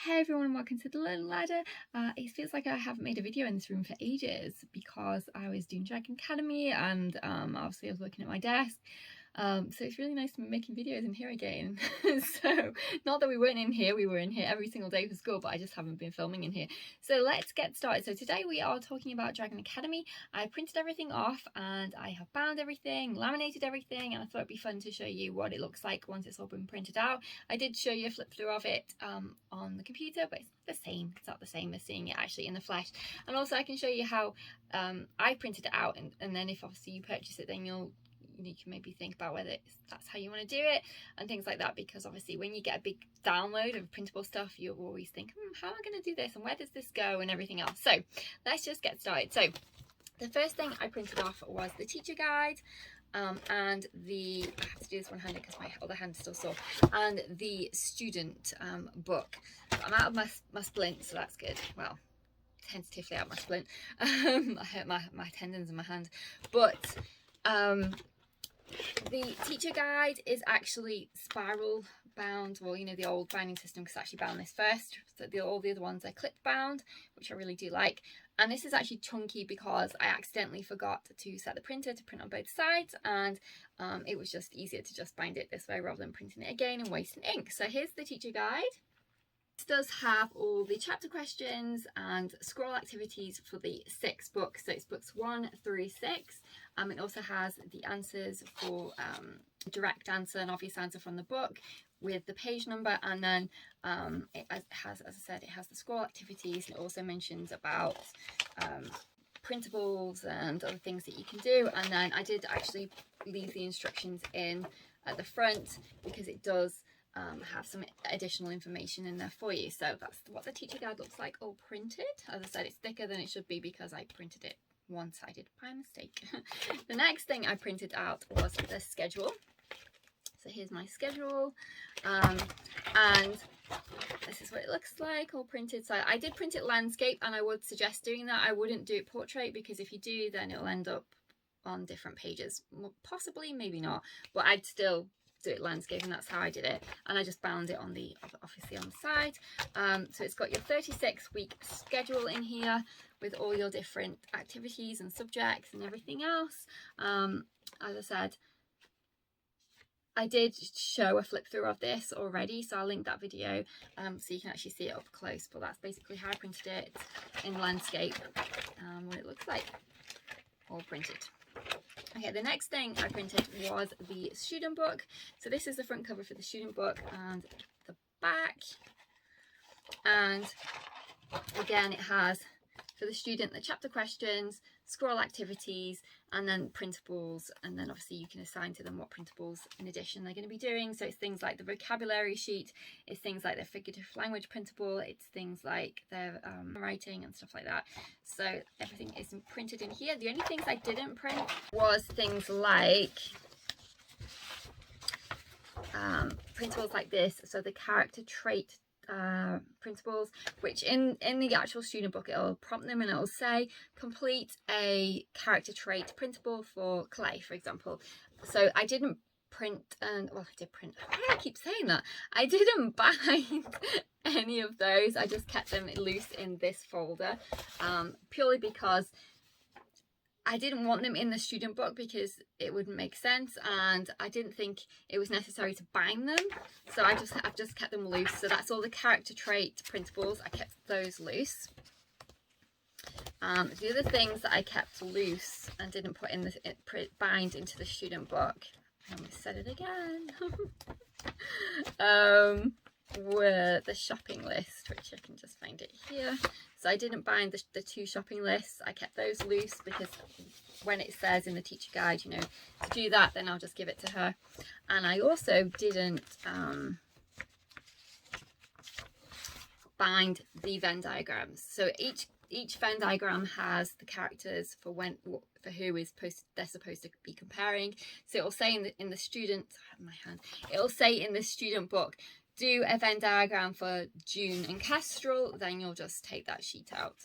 Hey everyone, welcome to the Learning Ladder. It feels like I haven't made a video in this room for ages because I was doing Dragon Academy and obviously I was working at my desk. So it's really nice to be making videos in here again. So not that we weren't in here, we were in here every single day for school, but I just haven't been filming in here. So let's get started. So today we are talking about Dragon Academy. I printed everything off and I have bound everything, laminated everything, and I thought it'd be fun to show you what it looks like once it's all been printed out. I did show you a flip through of it on the computer, but it's the same. It's not the same as seeing it actually in the flesh. And also I can show you how I printed it out, and then if obviously you purchase it, then you can maybe think about whether that's how you want to do it and things like that, because obviously when you get a big download of printable stuff, you always think, how am I going to do this and where does this go and everything else. So let's just get started. So the first thing I printed off was the teacher guide, and I have to do this one-handed because my other hand's still sore, and the student book. I'm out of my splint, so that's good. Well, tentatively out of my splint. I hurt my tendons in my hand, but the teacher guide is actually spiral bound. Well, you know, the old binding system because I actually bound this first. So all the other ones are clip bound, which I really do like. And this is actually chunky because I accidentally forgot to set the printer to print on both sides, and it was just easier to just bind it this way rather than printing it again and wasting ink. So here's the teacher guide. This does have all the chapter questions and scroll activities for the 6 books. So it's books 1 through 6. It also has the answers for direct answer and obvious answer from the book with the page number, and then it has, as I said, it has the scroll activities, and it also mentions about printables and other things that you can do. And then I did actually leave the instructions in at the front because it does have some additional information in there for you. So that's what the teacher guide looks like all printed. As I said, it's thicker than it should be because I printed it one-sided by mistake. The next thing I printed out was the schedule. So here's my schedule, and this is what it looks like all printed. So I did print it landscape, and I would suggest doing that. I wouldn't do it portrait because if you do, then it'll end up on different pages, possibly, maybe not, but I'd still do it landscape, and that's how I did it. And I just bound it on the, obviously on the side. So it's got your 36-week schedule in here with all your different activities and subjects and everything else. As I said, I did show a flip through of this already, so I'll link that video so you can actually see it up close. But that's basically how I printed it in landscape, what it looks like all printed. Okay, the next thing I printed was the student book. So this is the front cover for the student book and the back. And again, it has for the student the chapter questions, scroll activities, and then printables. And then obviously you can assign to them what printables in addition they're going to be doing. So it's things like the vocabulary sheet, it's things like their figurative language printable, it's things like their writing and stuff like that. So everything is printed in here. The only things I didn't print was things like printables like this. So the character trait printables, which in the actual student book it'll prompt them and it'll say complete a character trait printable for Clay, for example. So I didn't print, and well, I did print, why do I keep saying that? I didn't bind any of those. I just kept them loose in this folder, purely because I didn't want them in the student book because it wouldn't make sense, and I didn't think it was necessary to bind them, so I've just kept them loose. So that's all the character trait printables. I kept those loose. The other things that I kept loose and didn't put in bind into the student book, I almost said it again, were the shopping list, which I can just find it here. So I didn't bind the 2 shopping lists. I kept those loose because when it says in the teacher guide, you know, to do that, then I'll just give it to her. And I also didn't bind the Venn diagrams. So each Venn diagram has the characters for who is they're supposed to be comparing. So it'll say in the student, it'll say in the student book, do a Venn diagram for June and Kestrel, then you'll just take that sheet out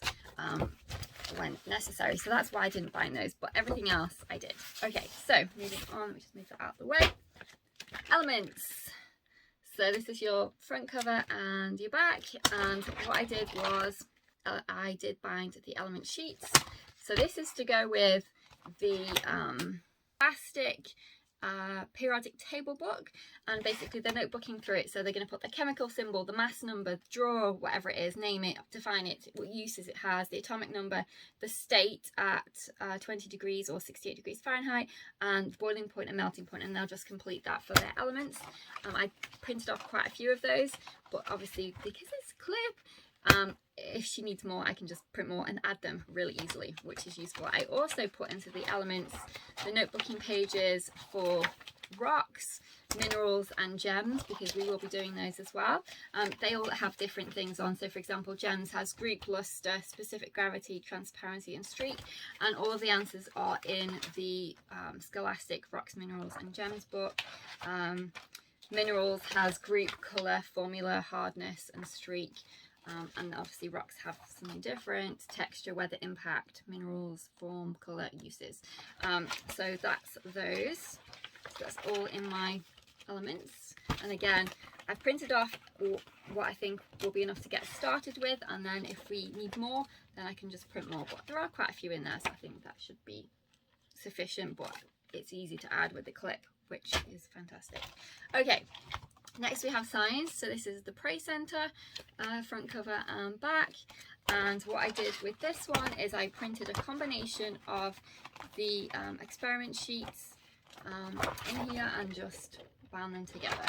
when necessary. So that's why I didn't bind those, but everything else I did. Okay, so moving on, let me just move that out of the way. Elements. So this is your front cover and your back, and what I did was I did bind the element sheets. So this is to go with the plastic periodic table book, and basically they're notebooking through it. So they're going to put the chemical symbol, the mass number, draw whatever it is, name it, define it, what uses it has, the atomic number, the state at 20 degrees or 68 degrees Fahrenheit, and boiling point and melting point, and they'll just complete that for their elements. I printed off quite a few of those, but obviously because it's clip, if she needs more, I can just print more and add them really easily, which is useful. I also put into the elements the notebooking pages for rocks, minerals and gems, because we will be doing those as well. They all have different things on. So for example, gems has group, luster, specific gravity, transparency and streak, and all of the answers are in the Scholastic Rocks, Minerals and Gems book. Minerals has group, colour, formula, hardness and streak. And obviously rocks have something different: texture, weather, impact, minerals, form, colour, uses. So that's those. So that's all in my elements. And again, I've printed off what I think will be enough to get started with, and then if we need more, then I can just print more. But there are quite a few in there, so I think that should be sufficient, but it's easy to add with the clip, which is fantastic. Okay. Next we have science. So this is the Prey Center, front cover and back. And what I did with this one is I printed a combination of the experiment sheets in here and just bound them together.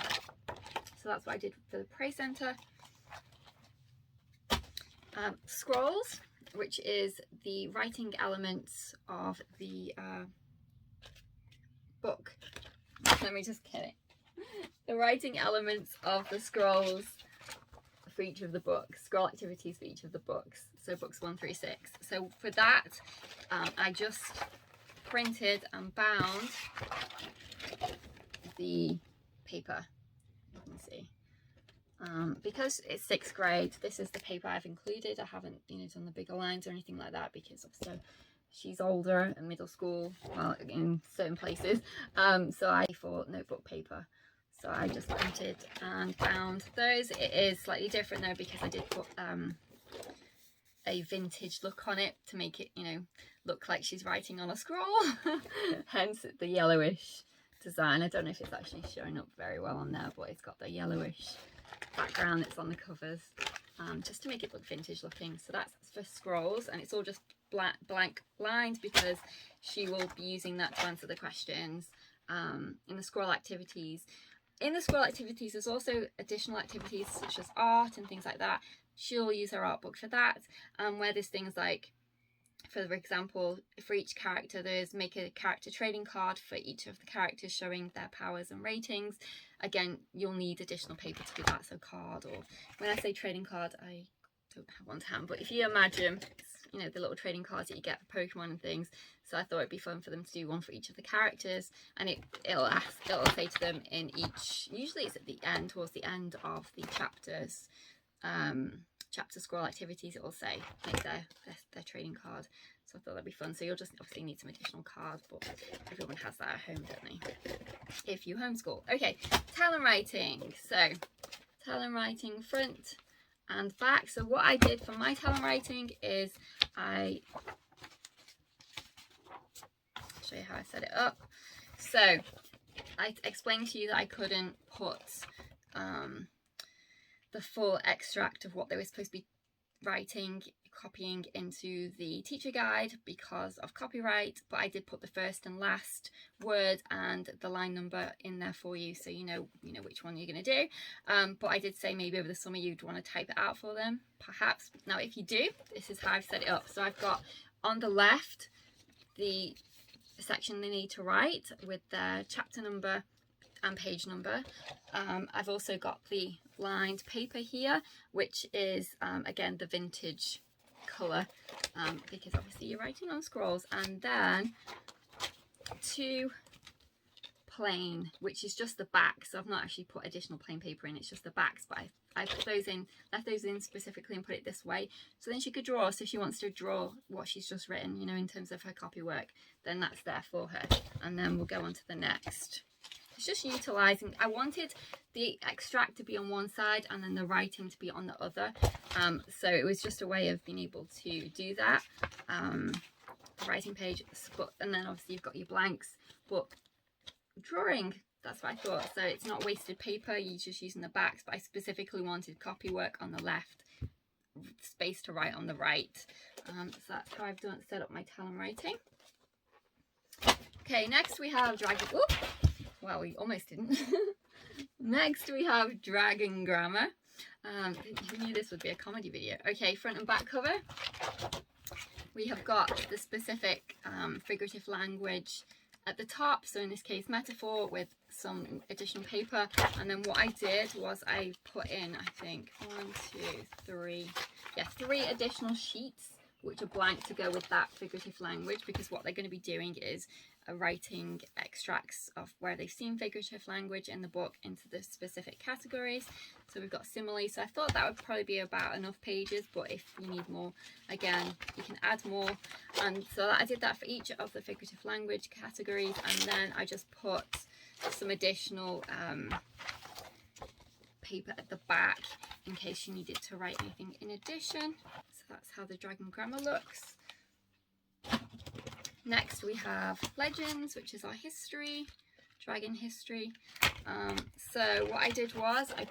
So that's what I did for the Prey Center. Scrolls, which is the writing elements of the book. Let me just get it. The writing elements of the scrolls for each of the books, scroll activities for each of the books, so books 1 through 6. So for that, I just printed and bound the paper, you can see. Because it's 6th grade, this is the paper I've included. I haven't, done the bigger lines or anything like that, because obviously she's older and middle school, well, in certain places. So I for notebook paper. So I just printed and bound those. It is slightly different though, because I did put a vintage look on it to make it, look like she's writing on a scroll. Hence the yellowish design. I don't know if it's actually showing up very well on there, but it's got the yellowish background that's on the covers, just to make it look vintage looking. So that's for scrolls, and it's all just blank lines because she will be using that to answer the questions in the scroll activities. In the scroll activities, there's also additional activities such as art and things like that. She'll use her art book for that, where there's things like, for example, for each character, there's make a character trading card for each of the characters showing their powers and ratings. Again, you'll need additional paper to do that, so card, or when I say trading card, I don't have one to hand, but if you imagine, the little trading cards that you get for Pokemon and things. So I thought it'd be fun for them to do one for each of the characters, and it'll say to them in each, usually it's at the end, towards the end of the chapters, chapter scroll activities, it will say make their trading card. So I thought that'd be fun. So you'll just obviously need some additional cards, but everyone has that at home, don't they, if you homeschool. Okay, talent writing. So talent writing front and back. So what I did for my talent writing is I'll show you how I set it up. So I explained to you that I couldn't put the full extract of what they were supposed to be writing, copying into the teacher guide because of copyright, but I did put the first and last word and the line number in there for you, so you know which one you're going to do. But I did say maybe over the summer you'd want to type it out for them, perhaps. Now if you do, this is how I've set it up. So I've got on the left the section they need to write with their chapter number and page number. I've also got the lined paper here, which is again the vintage colour, because obviously you're writing on scrolls, and then two plain, which is just the back. So I've not actually put additional plain paper in, it's just the backs, but I put those in, left those in specifically and put it this way, so then she could draw. So if she wants to draw what she's just written, in terms of her copy work, then that's there for her. And then we'll go on to the next. It's just utilizing, I wanted the extract to be on one side and then the writing to be on the other. So it was just a way of being able to do that. The writing page, and then obviously you've got your blanks, but drawing, that's what I thought. So it's not wasted paper, you're just using the backs, but I specifically wanted copy work on the left, space to write on the right. So that's how I've set up my Talon writing. Okay, next we have dragon. Ooh, well, we almost didn't. Next we have dragon grammar. Who knew this would be a comedy video? Okay, front and back cover. We have got the specific figurative language at the top, so in this case metaphor with some additional paper, and then what I did was I put in, I think, 3 additional sheets which are blank to go with that figurative language, because what they're going to be doing is writing extracts of where they've seen figurative language in the book into the specific categories. So we've got simile, so I thought that would probably be about enough pages, but if you need more, again, you can add more. And so I did that for each of the figurative language categories, and then I just put some additional paper at the back in case you needed to write anything in addition. So that's how the dragon grammar looks. Next we have legends, which is our history, dragon history. So what I did was I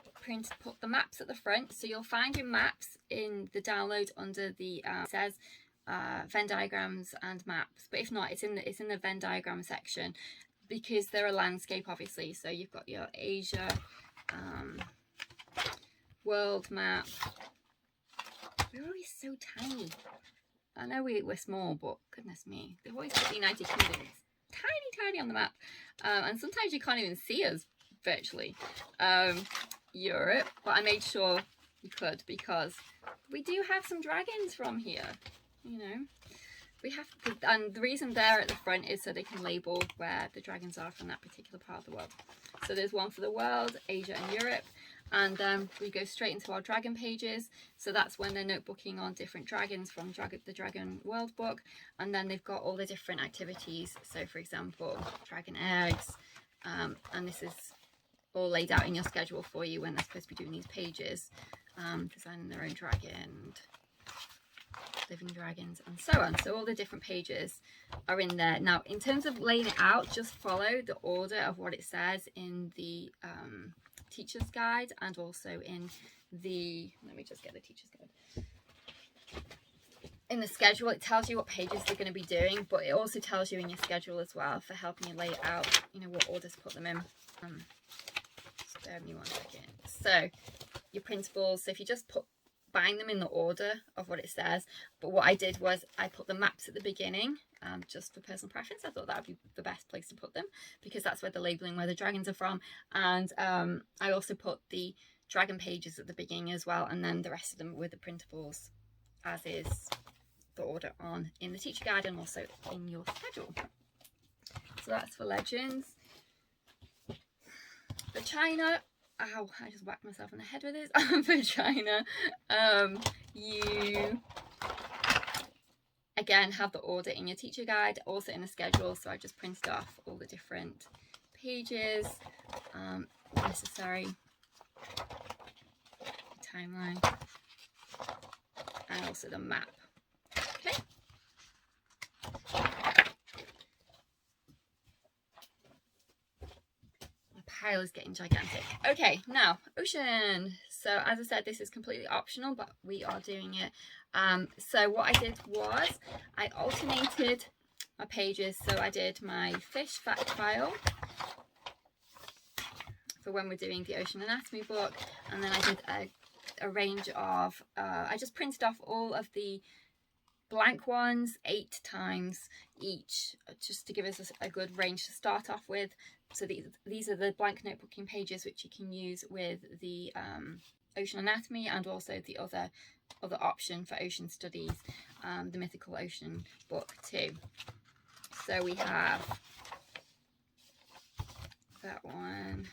put the maps at the front, so you'll find your maps in the download under the it says Venn diagrams and maps, but if not, it's in the Venn diagram section, because they're a landscape obviously. So you've got your Asia world map. We're always so tiny. I know we're small, but goodness me, they've always got the United Kingdom tiny on the map, and sometimes you can't even see us virtually. Europe, but I made sure you could, because we do have some dragons from here, you know. We have, and the reason they're at the front is so they can label where the dragons are from that particular part of the world. So there's one for the world, Asia and Europe, and then we go straight into our dragon pages. So that's when they're notebooking on different dragons from the Dragon World book, and then they've got all the different activities. So for example, dragon eggs, and this is all laid out in your schedule for you when they're supposed to be doing these pages, designing their own dragon, living dragons, and so on. So all the different pages are in there. Now in terms of laying it out, just follow the order of what it says in the teacher's guide, and also in the, let me just get the teacher's guide. In the schedule it tells you what pages they're going to be doing, but it also tells you in your schedule as well for helping you lay it out, you know, what order to put them in. Just bear with me 1 second. So your principles, so if you just bind them in the order of what it says, but what I did was I put the maps at the beginning, just for personal preference. I thought that would be the best place to put them, because that's where the labeling, where the dragons are from, and I also put the dragon pages at the beginning as well, and then the rest of them with the printables, as is the order on in the teacher guide and also in your schedule. So that's for legends. For China, ow, I just whacked myself in the head with this. For China, you again have the order in your teacher guide, also in the schedule. So I just printed off all the different pages necessary, the timeline, and also the map. Okay. Pile is getting gigantic. Okay, now ocean. So as I said, this is completely optional, but we are doing it. So what I did was I alternated my pages. So I did my fish fact file for when we're doing the ocean anatomy book, and then I did a range of I just printed off all of the blank ones 8 times each, just to give us a good range to start off with. So these are the blank notebooking pages which you can use with the ocean anatomy, and also the other option for ocean studies, the mythical ocean book too. So we have that one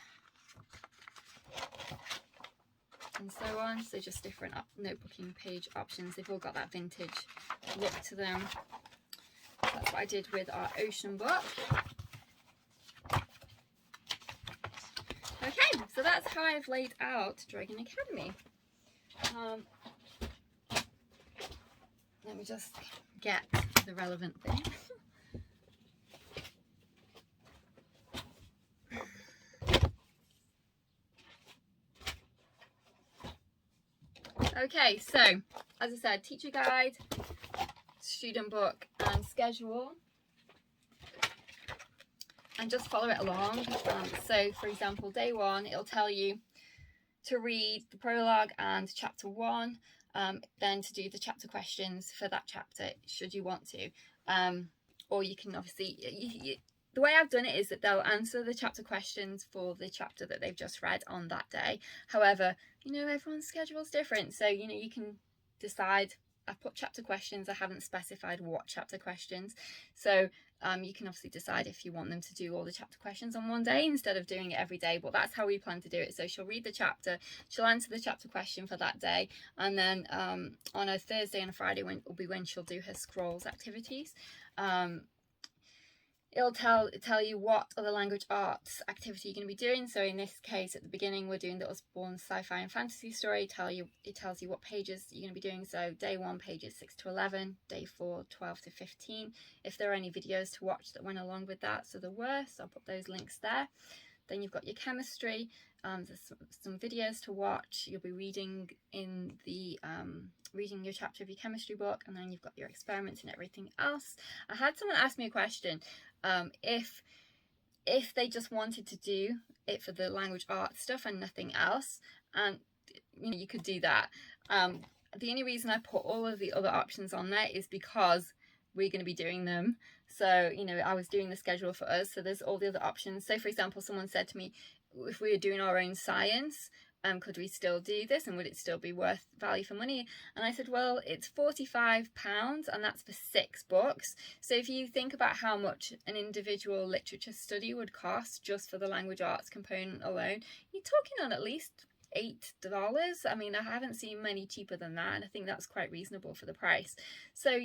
and so on. So just different notebooking page options. They've all got that vintage look to them. That's what I did with our ocean book. Okay, so that's how I've laid out Dragon Academy. Let me just get the relevant thing. Okay, so as I said, teacher guide, student book and schedule, and just follow it along. So for example, day 1, it'll tell you to read the prologue and chapter 1, then to do the chapter questions for that chapter should you want to, or you can obviously, the way I've done it is that they'll answer the chapter questions for the chapter that they've just read on that day. However, you know, everyone's schedule is different, so you know, you can decide. I put chapter questions, I haven't specified what chapter questions, so you can obviously decide if you want them to do all the chapter questions on one day instead of doing it every day, but that's how we plan to do it. So she'll read the chapter, she'll answer the chapter question for that day, and then on a Thursday and a Friday will be when she'll do her scrolls activities. It'll tell you what other language arts activity you're going to be doing. So in this case, at the beginning, we're doing the Usborne sci-fi and fantasy story. It tells you what pages you're going to be doing. So day 1, pages 6 to 11, day 4, 12 to 15. If there are any videos to watch that went along with that, so there were, so I'll put those links there. Then you've got your chemistry. There's some videos to watch. You'll be reading in the reading your chapter of your chemistry book, and then you've got your experiments and everything else. I had someone ask me a question, if they just wanted to do it for the language arts stuff and nothing else, and you know, you could do that. The only reason I put all of the other options on there is because we're going to be doing them. So, you know, I was doing the schedule for us, so there's all the other options. So for example, someone said to me, if we were doing our own science, could we still do this, and would it still be worth value for money? And I said, well, it's £45 and that's for 6 books. So if you think about how much an individual literature study would cost just for the language arts component alone, you're talking on at least $8. I mean, I haven't seen many cheaper than that, and I think that's quite reasonable for the price. So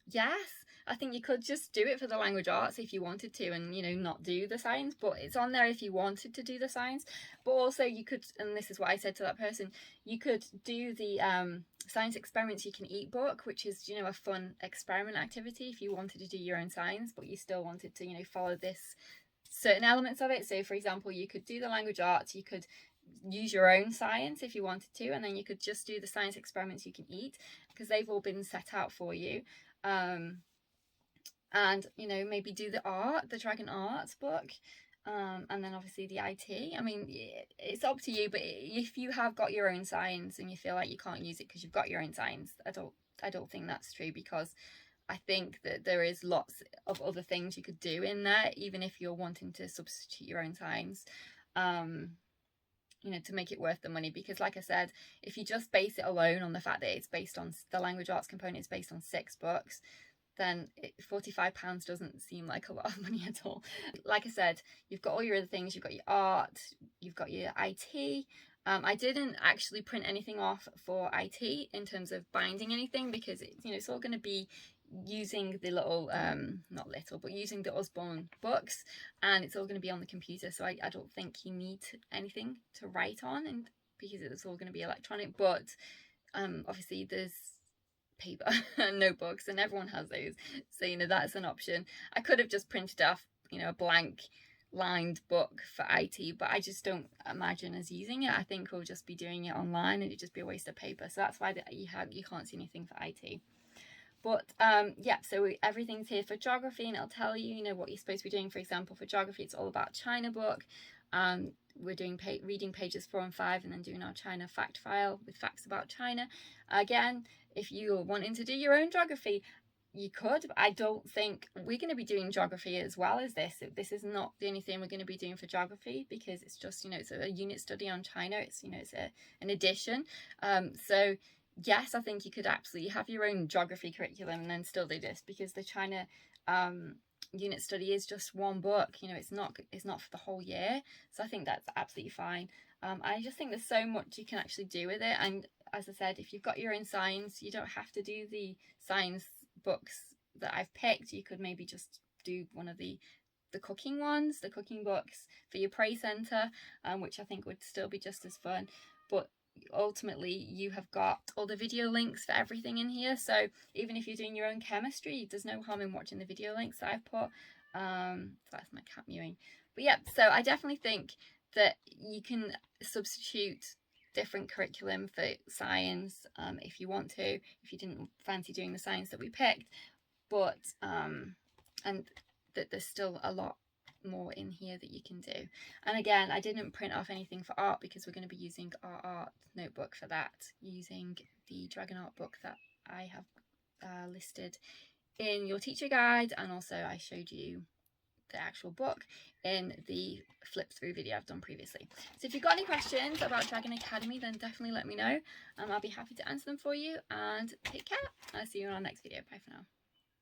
yes, I think you could just do it for the language arts if you wanted to, and you know, not do the science, but it's on there if you wanted to do the science. But also you could, and this is what I said to that person, you could do the science experiments you can eat book, which is, you know, a fun experiment activity if you wanted to do your own science but you still wanted to, you know, follow this certain elements of it. So for example, you could do the language arts, you could use your own science if you wanted to, and then you could just do the science experiments you can eat, because they've all been set out for you. And you know, maybe do the Dragon Arts book, and then obviously the IT. I mean, it's up to you, but if you have got your own science and you feel like you can't use it because you've got your own science, I don't think that's true, because I think that there is lots of other things you could do in there, even if you're wanting to substitute your own science, you know, to make it worth the money. Because like I said, if you just base it alone on the fact that it's based on the language arts component, is based on 6 books, then £45 doesn't seem like a lot of money at all. Like I said, you've got all your other things. You've got your art, you've got your IT. I didn't actually print anything off for IT in terms of binding anything, because it's, you know, it's all going to be using the little not little, but using the Usborne books, and it's all going to be on the computer, so I don't think you need anything to write on, and because it's all going to be electronic. But obviously there's paper and notebooks, and everyone has those, so you know, that's an option. I could have just printed off, you know, a blank lined book for IT, but I just don't imagine us using it. I think we'll just be doing it online, and it'd just be a waste of paper, so that's why you can't see anything for IT. But yeah, so everything's here for geography, and it'll tell you, you know, what you're supposed to be doing. For example, for geography, it's all about China book. We're doing reading pages 4 and 5, and then doing our China fact file with facts about China. Again, if you're wanting to do your own geography, you could. But I don't think we're going to be doing geography as well as this. This is not the only thing we're going to be doing for geography, because it's just, you know, it's a unit study on China. It's, you know, it's an addition. So yes, I think you could absolutely have your own geography curriculum and then still do this, because the China unit study is just 1 book. You know, it's not for the whole year, so I think that's absolutely fine. I just think there's so much you can actually do with it, and as I said, if you've got your own science, you don't have to do the science books that I've picked. You could maybe just do one of the the cooking ones, the cooking books for your Prey Centre, which I think would still be just as fun. But ultimately you have got all the video links for everything in here, so even if you're doing your own chemistry, there's no harm in watching the video links that I've put. That's my cat mewing. But yeah, so I definitely think that you can substitute different curriculum for science if you want to, if you didn't fancy doing the science that we picked, but and that there's still a lot more in here that you can do. And again, I didn't print off anything for art because we're going to be using our art notebook for that, using the Dragon Art book that I have listed in your teacher guide, and also I showed you the actual book in the flip through video I've done previously. So if you've got any questions about Dragon Academy, then definitely let me know, and I'll be happy to answer them for you. And take care. I'll see you in our next video. Bye for now.